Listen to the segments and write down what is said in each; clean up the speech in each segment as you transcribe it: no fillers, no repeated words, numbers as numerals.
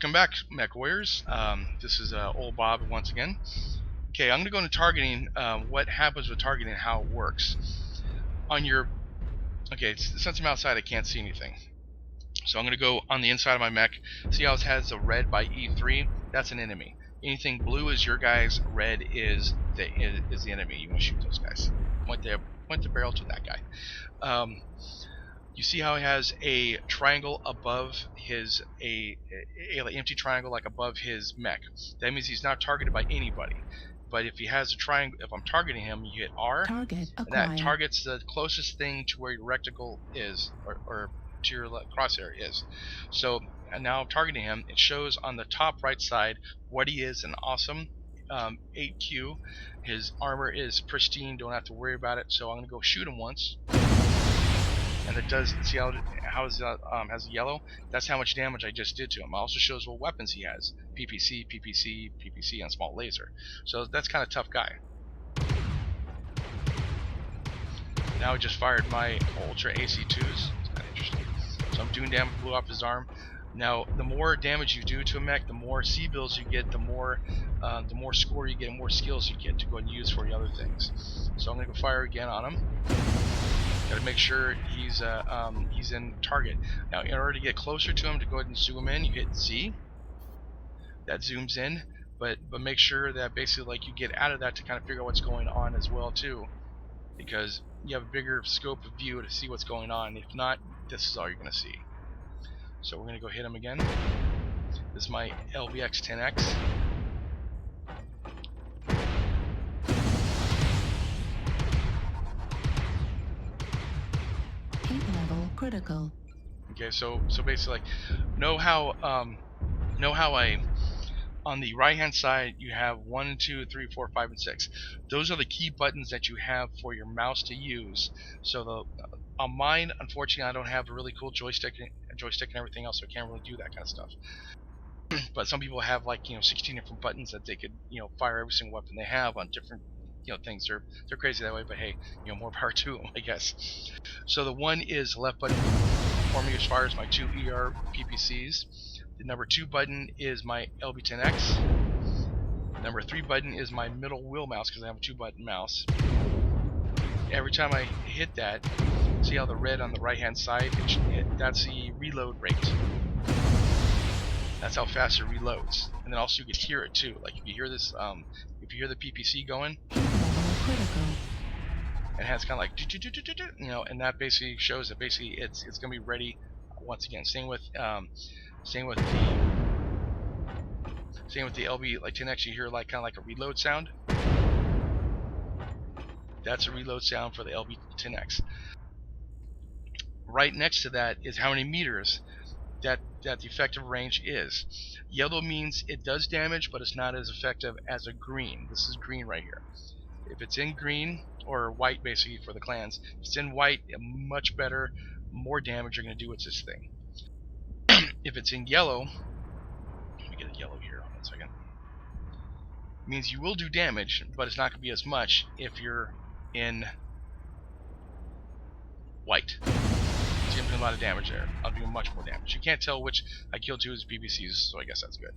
Welcome back, MechWarriors. This is old Bob once again. Okay, I'm going to go into targeting, what happens with targeting and how it works. On your... Okay, since I'm outside I can't see anything. So I'm going to go on the inside of my mech. See how it has a red by E3? That's an enemy. Anything blue is your guys, red is the enemy. You want to shoot those guys. Point the barrel to that guy. You see how he has a triangle above his a empty triangle like above his mech. That means he's not targeted by anybody. But if he has a triangle, if I'm targeting him, you hit R, Target and that targets the closest thing to where your reticle is, or to your crosshair is. So now I'm targeting him. It shows on the top right side what he is, an awesome 8Q. His armor is pristine, don't have to worry about it. So I'm gonna go shoot him once. And it does, see how has yellow? That's how much damage I just did to him. It also shows what weapons he has. PPC, PPC, PPC, and small laser. So that's kind of tough guy. Now I just fired my Ultra AC2s. It's kind of interesting. So I'm doing damage, blew off his arm. Now, the more damage you do to a mech, the more C-builds you get, the more score you get, and more skills you get to go and use for the other things. So I'm going to go fire again on him. Gotta make sure he's in target. Now, in order to get closer to him, to go ahead and zoom in, you hit Z. That zooms in, but make sure that basically like you get out of that to kind of figure out what's going on as well too, because you have a bigger scope of view to see what's going on. If not, this is all you're gonna see. So we're gonna go hit him again. This is my LBX 10X. Critical. Okay, so basically, like, know how I on the right hand side you have 1, 2, 3, 4, 5, and 6. Those are the key buttons that you have for your mouse to use. So on mine, unfortunately, I don't have a really cool joystick and everything else, so I can't really do that kind of stuff. But some people have, like, 16 different buttons that they could fire every single weapon they have on different things. They're crazy that way, but hey, more power to them, I guess. So the one is left button for me as far as my 2 ER PPCs. The number 2 button is my LB10X. Number 3 button is my middle wheel mouse, because I have a 2-button mouse. Every time I hit that, see how the red on the right hand side, that's the reload rate. That's how fast it reloads. And then also you can hear it too. Like if you hear this, if you hear the PPC going, and it has kind of like, and that basically shows that basically it's gonna be ready. Once again, same with the LB like 10X. You hear like kind of like a reload sound. That's a reload sound for the LB 10X. Right next to that is how many meters that the effective range is. Yellow means it does damage, but it's not as effective as a green. This is green right here. If it's in green, or white basically for the clans, if it's in white, much better, more damage you're going to do with this thing. If it's in yellow, let me get a yellow here, 1 second. It means you will do damage, but it's not going to be as much if you're in white. So I'm doing a lot of damage there. I'll do much more damage. You can't tell which I killed 2 as PPCs, so I guess that's good.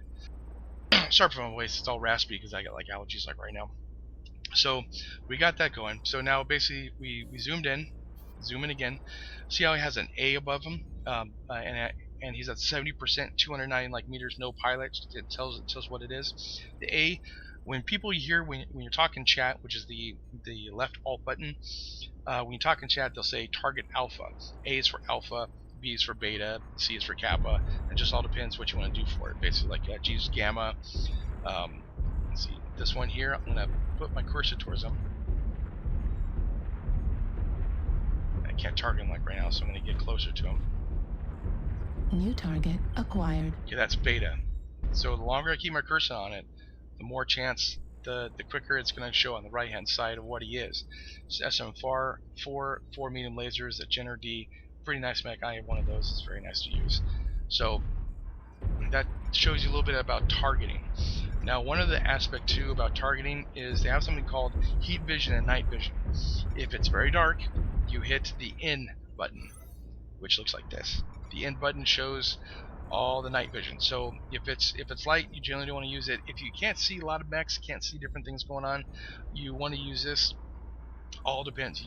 Sorry for my voice, it's all raspy because I got like allergies like right now. So we got that going. So now basically we zoomed in, zoom in again. See how he has an A above him, and he's at 70%, 209 like meters, no pilot. It tells what it is. The A, when people hear when you're talking chat, which is the left alt button, when you talk in chat, they'll say target alpha. A is for alpha, B is for beta, C is for kappa. It just all depends what you want to do for it. Basically, like G is gamma. Let's see, this one here, I'm gonna put my cursor towards him. I can't target him like right now, so I'm gonna get closer to him. New target acquired. Okay, that's beta. So the longer I keep my cursor on it, the more chance, the quicker it's going to show on the right hand side of what he is. So SM4, 4 medium lasers, a Jenner D, pretty nice mech. I have one of those. It's very nice to use. So that shows you a little bit about targeting. Now, one of the aspects too about targeting is they have something called heat vision and night vision. If it's very dark, you hit the in button, which looks like this. The in button shows all the night vision. So if it's light, you generally don't want to use it. If you can't see a lot of mechs, can't see different things going on, you want to use this. All depends.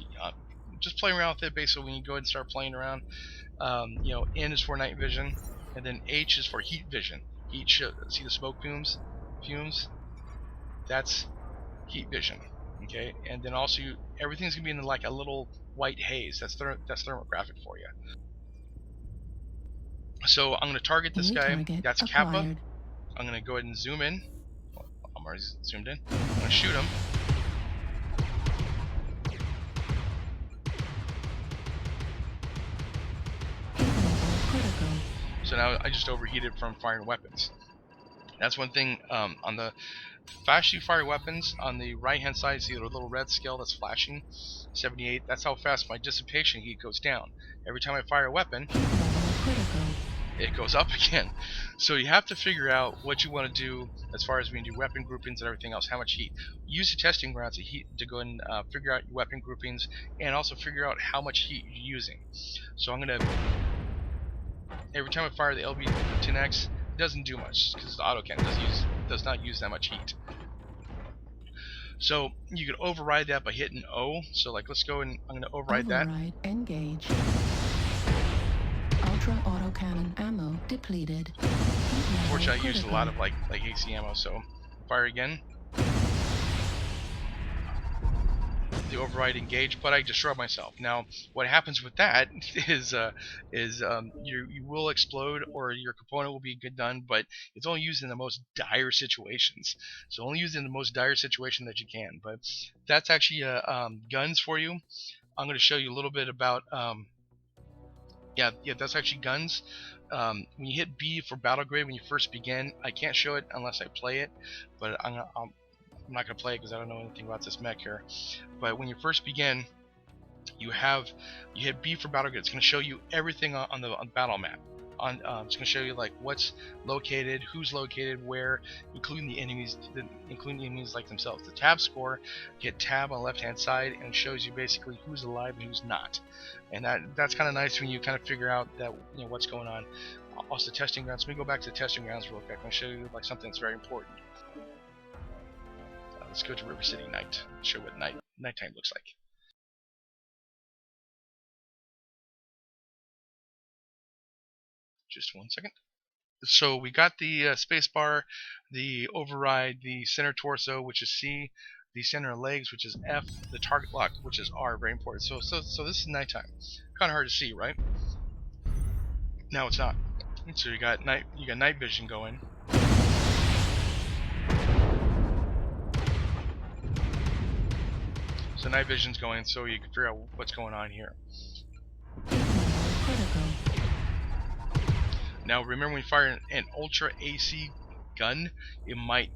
Just play around with it. Basically, when you go ahead and start playing around, N is for night vision, and then H is for heat vision. Heat, see the smoke fumes? That's heat vision. Okay, and then also everything's gonna be in like a little white haze. That's thermographic for you. So I'm gonna target this guy. That's Kappa. I'm gonna go ahead and zoom in. I'm already zoomed in. I'm gonna shoot him. So now I just overheated from firing weapons. That's one thing on the fast you fire weapons. On the right hand side, see the little red scale that's flashing, 78. That's how fast my dissipation heat goes down. Every time I fire a weapon, it goes up again. So you have to figure out what you want to do as far as when you do weapon groupings and everything else. How much heat? Use the testing grounds to go and figure out your weapon groupings, and also figure out how much heat you're using. So I'm gonna, every time I fire the LB10X, it doesn't do much because the autocannon does not use that much heat. So you could override that by hitting O. So like, let's go and I'm going to override that. Engage. Ultra autocannon ammo depleted. Unfortunately, I used a lot of like AC ammo. So fire again. The override engage, but I destroyed myself. Now, what happens with that is you will explode, or your component will be done, but it's only used in the most dire situations. So only use it in the most dire situation that you can. But that's actually guns for you. I'm going to show you a little bit about yeah, that's actually guns. When you hit B for BattleGrid when you first begin, I can't show it unless I play it, but I'm not going to play it because I don't know anything about this mech here. But when you first begin, you hit B for BattleGrid. It's going to show you everything on the battle map. It's going to show you like what's located, who's located where, including the enemies like themselves. The tab score, hit tab on the left hand side, and it shows you basically who's alive and who's not. And that's kind of nice when you kind of figure out that what's going on. Also, testing grounds. Let me go back to the testing grounds real quick. I'm going to show you like something that's very important. Let's go to River City Night. Show what nighttime looks like. Just 1 second. So we got the spacebar, the override, the center torso, which is C, the center legs, which is F, the target lock, which is R. Very important. So this is nighttime. Kind of hard to see, right? No, it's not. So you got night vision going. So night vision's going, so you can figure out what's going on here. Now remember, when you fire an ultra AC gun, it might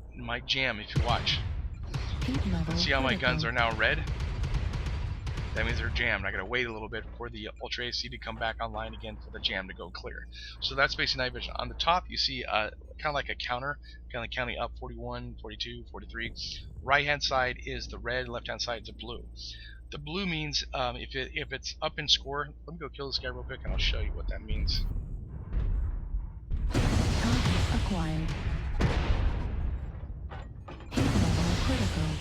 jam if you watch. See how my guns are now red? That means they're jammed. I gotta wait a little bit for the ultra AC to come back online again for the jam to go clear. So that's basically night vision. On the top you see kind of like a counter, kind of counting up 41, 42, 43. Right hand side is the red, left hand side is the blue. The blue means if it's up in score. Let me go kill this guy real quick and I'll show you what that means. Acquired.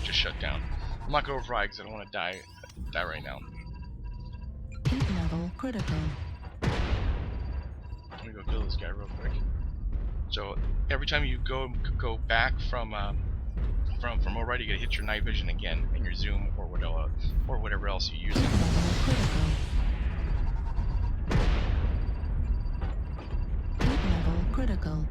Just shut down. I'm not gonna override because I don't want to die right now. Heat level critical. Let me go kill this guy real quick. So every time you go back from override, you gotta hit your night vision again and your zoom or whatever else you're using. Heat level critical.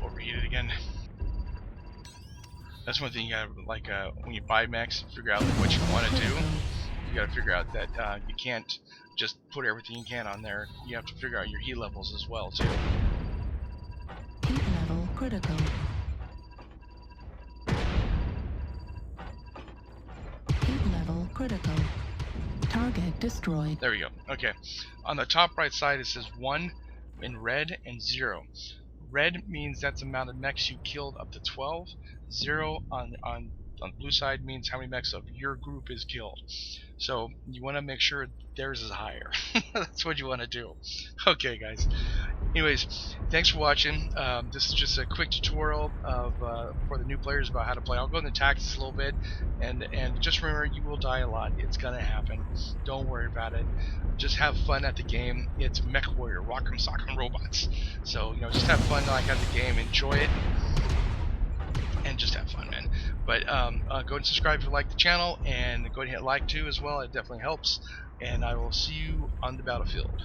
Overheated again. That's one thing you gotta when you buy mechs, figure out what you want to do. You gotta figure out that you can't just put everything you can on there. You have to figure out your heat levels as well too. Heat level critical. Heat level critical. Target destroyed. There we go. Okay. On the top right side it says 1 in red and 0. Red means that's the amount of mechs you killed up to 12. 0 on on the blue side means how many mechs of your group is killed. So you want to make sure theirs is higher. That's what you want to do. Okay, guys. Anyways, thanks for watching. This is just a quick tutorial of for the new players about how to play. I'll go into tactics a little bit, and just remember, you will die a lot. It's gonna happen. Don't worry about it. Just have fun at the game. It's MechWarrior, Rock'em Sock'em Robots. So just have fun like at the game, enjoy it, and just have fun, man. But go ahead and subscribe if you like the channel, and go ahead and hit like too as well. It definitely helps. And I will see you on the battlefield.